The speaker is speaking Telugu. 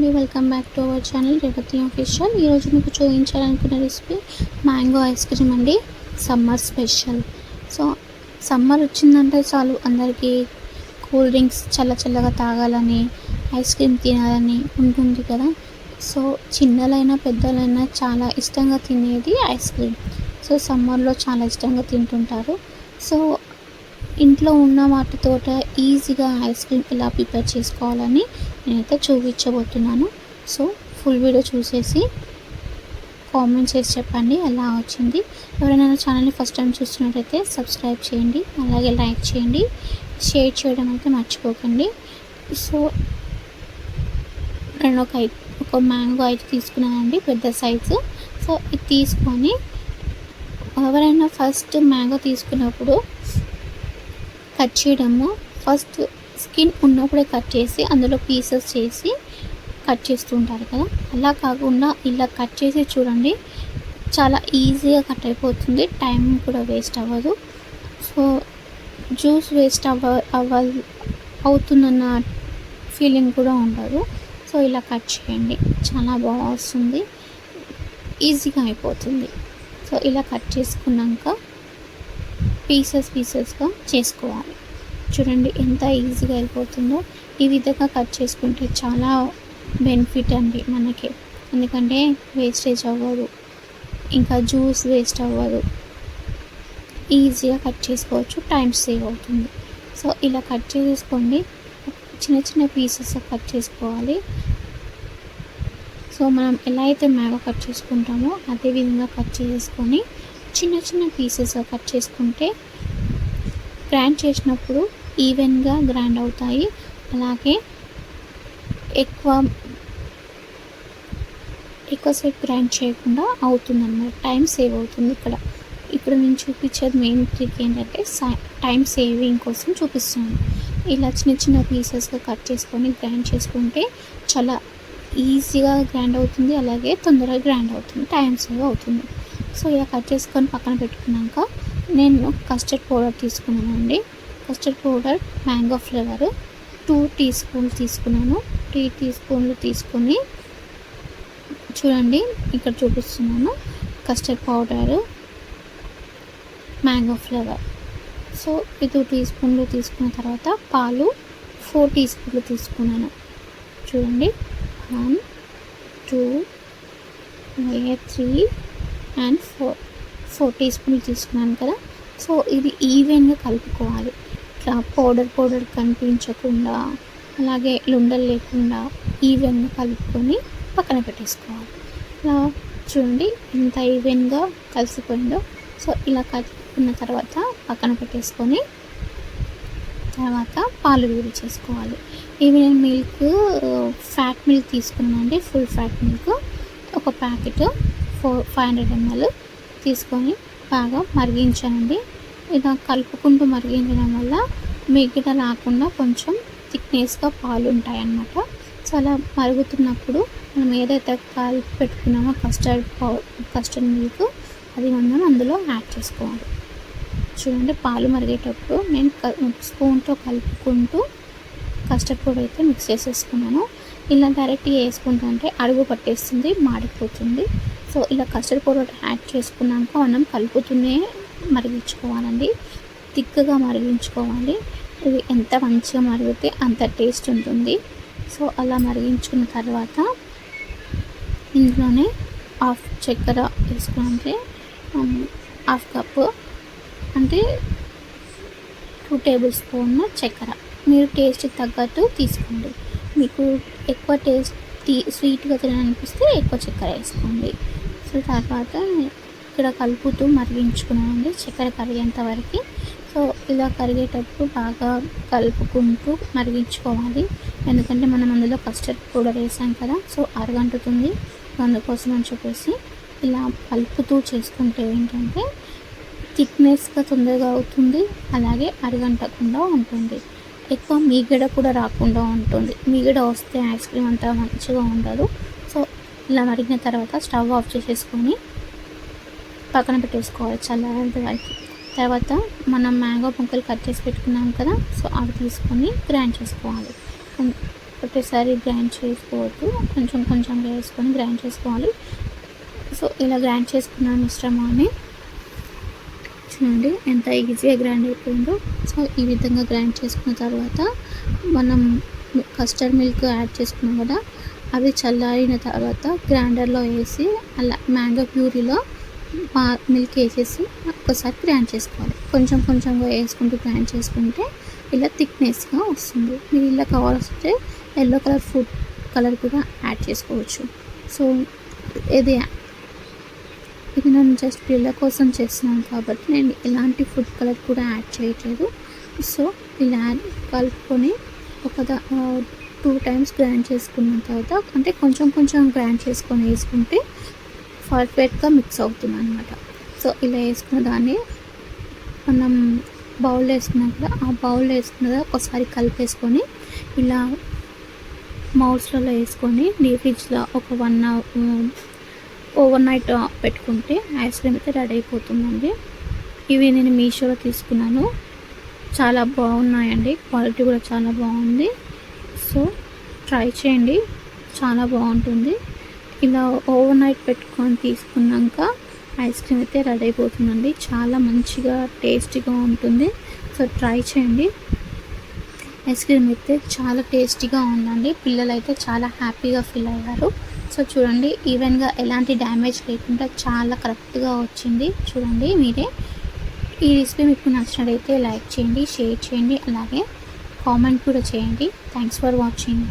అండి, welcome back to our channel Revathi official. ఈరోజు మీకు చూపించాలనుకున్న రెసిపీ మ్యాంగో ఐస్ క్రీమ్ అండి, సమ్మర్ స్పెషల్. సో సమ్మర్ వచ్చిందంటే చాలు అందరికీ కూల్ డ్రింక్స్ చల్లగా తాగాలని, ఐస్ క్రీమ్ తినాలని ఉంటుంది కదా. సో చిన్నలైనా పెద్దలైనా చాలా ఇష్టంగా తినేది ఐస్ క్రీమ్. సో సమ్మర్లో చాలా ఇష్టంగా తింటుంటారు. సో ఇంట్లో ఉన్న వాటితో ఈజీగా ఐస్ క్రీమ్ ఎలా ప్రిపేర్ చేసుకోవాలని నేనైతే చూపించబోతున్నాను. సో ఫుల్ వీడియో చూసేసి కామెంట్ చేసి చెప్పండి ఎలా వచ్చింది. ఎవరైనా ఛానల్ని ఫస్ట్ టైం చూస్తున్నట్టయితే సబ్స్క్రైబ్ చేయండి, అలాగే లైక్ చేయండి, షేర్ చేయడం అయితే మర్చిపోకండి. సో నేను ఒక మ్యాంగో అయితే తీసుకున్నానండి, పెద్ద సైజు. సో ఇది తీసుకొని ఎవరైనా ఫస్ట్ మ్యాంగో తీసుకున్నప్పుడు కట్ చేయడము, ఫస్ట్ స్కిన్ ఉన్నప్పుడే కట్ చేసి అందులో పీసెస్ చేసి కట్ చేస్తూ ఉంటారు కదా. అలా కాకుండా ఇలా కట్ చేసి చూడండి, చాలా ఈజీగా కట్ అయిపోతుంది, టైం కూడా వేస్ట్ అవ్వదు. సో జ్యూస్ వేస్ట్ అవుతుందన్న ఫీలింగ్ కూడా ఉండదు. సో ఇలా కట్ చేయండి, చాలా బాగా వస్తుంది, ఈజీగా అయిపోతుంది. సో ఇలా కట్ చేసుకున్నాక పీసెస్గా చేసుకోవాలి. చూడండి ఎంత ఈజీగా అయిపోతుందో. ఈ విధంగా కట్ చేసుకుంటే చాలా బెనిఫిట్ అండి మనకి, ఎందుకంటే వేస్టేజ్ అవ్వదు, ఇంకా జ్యూస్ వేస్ట్ అవ్వదు, ఈజీగా కట్ చేసుకోవచ్చు, టైం సేవ్ అవుతుంది. సో ఇలా కట్ చేసుకోండి, చిన్న పీసెస్ కట్ చేసుకోవాలి. సో మనం ఎలా అయితే మ్యాంగో కట్ చేసుకుంటామో అదే విధంగా కట్ చేసుకొని చిన్న పీసెస్గా కట్ చేసుకుంటే గ్రైండ్ చేసినప్పుడు ఈవెన్గా గ్రైండ్ అవుతాయి. అలాగే ఎక్కువసేపు గ్రైండ్ చేయకుండా అవుతుందన్నమాట, టైం సేవ్ అవుతుంది. ఇక్కడ నేను చూపించేది మెయిన్ ట్రిక్ ఏంటంటే టైం సేవింగ్ కోసం చూపిస్తున్నాను. ఇలా చిన్న పీసెస్గా కట్ చేసుకొని గ్రైండ్ చేసుకుంటే చాలా ఈజీగా గ్రైండ్ అవుతుంది, అలాగే తొందరగా గ్రైండ్ అవుతుంది, టైం సేవ్ అవుతుంది. సో ఇలా కట్ చేసుకొని పక్కన పెట్టుకున్నాక నేను కస్టర్డ్ పౌడర్ తీసుకున్నానండి. Custard powder mango flavour 2 tea స్పూన్లు తీసుకున్నాను. 3 టీ స్పూన్లు తీసుకొని చూడండి ఇక్కడ చూపిస్తున్నాను, custard powder mango flavour. So ఈ 2 టీ స్పూన్లు తీసుకున్న తర్వాత పాలు 4 టీ స్పూన్లు తీసుకున్నాను. చూడండి 1 2 3 అండ్ 4 టీ స్పూన్లు తీసుకున్నాను కదా. సో ఇది ఈవెన్గా కలుపుకోవాలి, ఇట్లా పౌడర్ కనిపించకుండా, అలాగే లుండలు లేకుండా ఈవెన్గా కలుపుకొని పక్కన పెట్టేసుకోవాలి. ఇలా చూడండి ఎంత ఈవెన్గా కలిసిపోయిందో. సో ఇలా కలుపుకున్న తర్వాత పక్కన పెట్టేసుకొని తర్వాత పాలు వేడి చేసుకోవాలి. ఇవి నేను ఫ్యాట్ మిల్క్ తీసుకున్నానండి, ఫుల్ ఫ్యాట్ మిల్క్ ఒక ప్యాకెట్ 500 ml తీసుకొని బాగా మరిగించానండి. ఇలా కలుపుకుంటూ మరిగించడం వల్ల మిగతా రాకుండా కొంచెం థిక్నెస్గా పాలు ఉంటాయన్నమాట. సో అలా మరుగుతున్నప్పుడు మనం ఏదైతే కలిపి పెట్టుకున్నామో కస్టర్డ్ మిల్క్ అది మనం అందులో యాడ్ చేసుకోవాలి. చూడండి పాలు మరిగేటప్పుడు నేను స్పూన్తో కలుపుకుంటూ కస్టర్డ్ పౌడర్ అయితే మిక్స్ చేసేసుకున్నాను. ఇలా డైరెక్ట్గా వేసుకుంటుంటే అడుగు పట్టేస్తుంది, మాడిపోతుంది. సో ఇలా కస్టర్డ్ పౌడర్ యాడ్ చేసుకున్నాక మనం కలుపుతూనే మరిగించుకోవాలండి, థిక్గా మరిగించుకోవాలి. ఇది ఎంత మంచిగా మరిగితే అంత టేస్ట్ ఉంటుంది. సో అలా మరిగించుకున్న తర్వాత ఇందులోనే హాఫ్ చక్కెర వేసుకుంటే 1/2 కప్పు అంటే 2 టేబుల్ స్పూన్ చక్కెర, మీరు టేస్ట్ తగ్గట్టు తీసుకోండి. మీకు ఎక్కువ స్వీట్గా తినాలనిపిస్తే ఎక్కువ చక్కెర వేసుకోండి. సో తర్వాత ఇక్కడ కలుపుతూ మరిగించుకున్నానండి చక్కెర కరిగేంత వరకు. సో ఇలా కరిగేటప్పుడు బాగా కలుపుకుంటూ మరిగించుకోవాలి, ఎందుకంటే మనం అందులో కస్టర్డ్ పౌడర్ వేసాం కదా. సో అరగంటుతుంది, అందుకోసం అని చెప్పేసి ఇలా కలుపుతూ చేసుకుంటే ఏంటంటే థిక్నెస్గా తొందరగా అవుతుంది, అలాగే అరగంటకుండా ఉంటుంది, ఎక్కువ మీగడ కూడా రాకుండా ఉంటుంది. మీగడ వస్తే ఐస్ క్రీమ్ అంతా మంచిగా ఉండదు. సో ఇలా మరిగిన తర్వాత స్టవ్ ఆఫ్ చేసేసుకొని పక్కన పెట్టేసుకోవాలి చల్లారేంత వరకు. తర్వాత మనం మ్యాంగో ముక్కలు కట్ చేసి పెట్టుకున్నాం కదా, సో అవి తీసుకొని గ్రైండ్ చేసుకోవాలి. ఒకటేసారి గ్రైండ్ చేసుకోవద్దు, కొంచెం కొంచెంగా వేసుకొని గ్రైండ్ చేసుకోవాలి. సో ఇలా గ్రైండ్ చేసుకున్న మిశ్రమాన్ని చూడండి ఎంత ఈజీగా గ్రైండ్ అయిపోయిందో. సో ఈ విధంగా గ్రైండ్ చేసుకున్న తర్వాత మనం కస్టర్డ్ మిల్క్ యాడ్ చేసుకున్నాం కదా, అవి చల్లారిన తర్వాత గ్రైండర్లో వేసి అలా మ్యాంగో ప్యూరీలో మిల్క్ వేసేసి ఒక్కసారి గ్రైండ్ చేసుకోవాలి. కొంచెం కొంచెంగా వేసుకుంటూ గ్రైండ్ చేసుకుంటే ఇలా థిక్నెస్గా వస్తుంది. మీరు ఇలా కావాల్సి ఎల్లో కలర్ ఫుడ్ కలర్ కూడా యాడ్ చేసుకోవచ్చు. సో ఇది నేను జస్ట్ పిల్లల కోసం చేస్తున్నాను కాబట్టి నేను ఎలాంటి ఫుడ్ కలర్ కూడా యాడ్ చేయట్లేదు. సో ఇలా కలుపుకొని ఒక 2 times గ్రైండ్ చేసుకున్న తర్వాత, అంటే కొంచెం కొంచెం గ్రైండ్ చేసుకొని వేసుకుంటే పర్ఫెక్ట్గా మిక్స్ అవుతుంది అనమాట. సో ఇలా వేసుకున్న దాన్ని మనం బౌల్ వేసుకున్నాం కదా, ఆ బౌల్ వేసుకున్నది ఒకసారి కలిపేసుకొని ఇలా మౌల్స్లలో వేసుకొని డీప్ ఫ్రిడ్జ్లో ఒక 1 hour ఓవర్ నైట్ పెట్టుకుంటే ఐస్ క్రీమ్ అయితే రెడీ అయిపోతుందండి. ఇవి నేను మీషోలో తీసుకున్నాను, చాలా బాగున్నాయండి, క్వాలిటీ కూడా చాలా బాగుంది. సో ట్రై చేయండి, చాలా బాగుంటుంది. ఇలా ఓవర్ నైట్ పెట్టుకొని తీసుకున్నాక ఐస్ క్రీమ్ అయితే రెడీ అయిపోతుందండి, చాలా మంచిగా టేస్టీగా ఉంటుంది. సో ట్రై చేయండి. ఐస్ క్రీమ్ అయితే చాలా టేస్టీగా ఉందండి, పిల్లలు అయితే చాలా హ్యాపీగా ఫీల్ అయ్యారు. సో చూడండి ఈవెన్గా ఎలాంటి డ్యామేజ్ లేకుండా చాలా కరెక్ట్గా వచ్చింది. చూడండి మీరే. ఈ రెసిపీ మీకు నచ్చినట్లయితే లైక్ చేయండి, షేర్ చేయండి, అలాగే కామెంట్ కూడా చేయండి. Thanks for watching.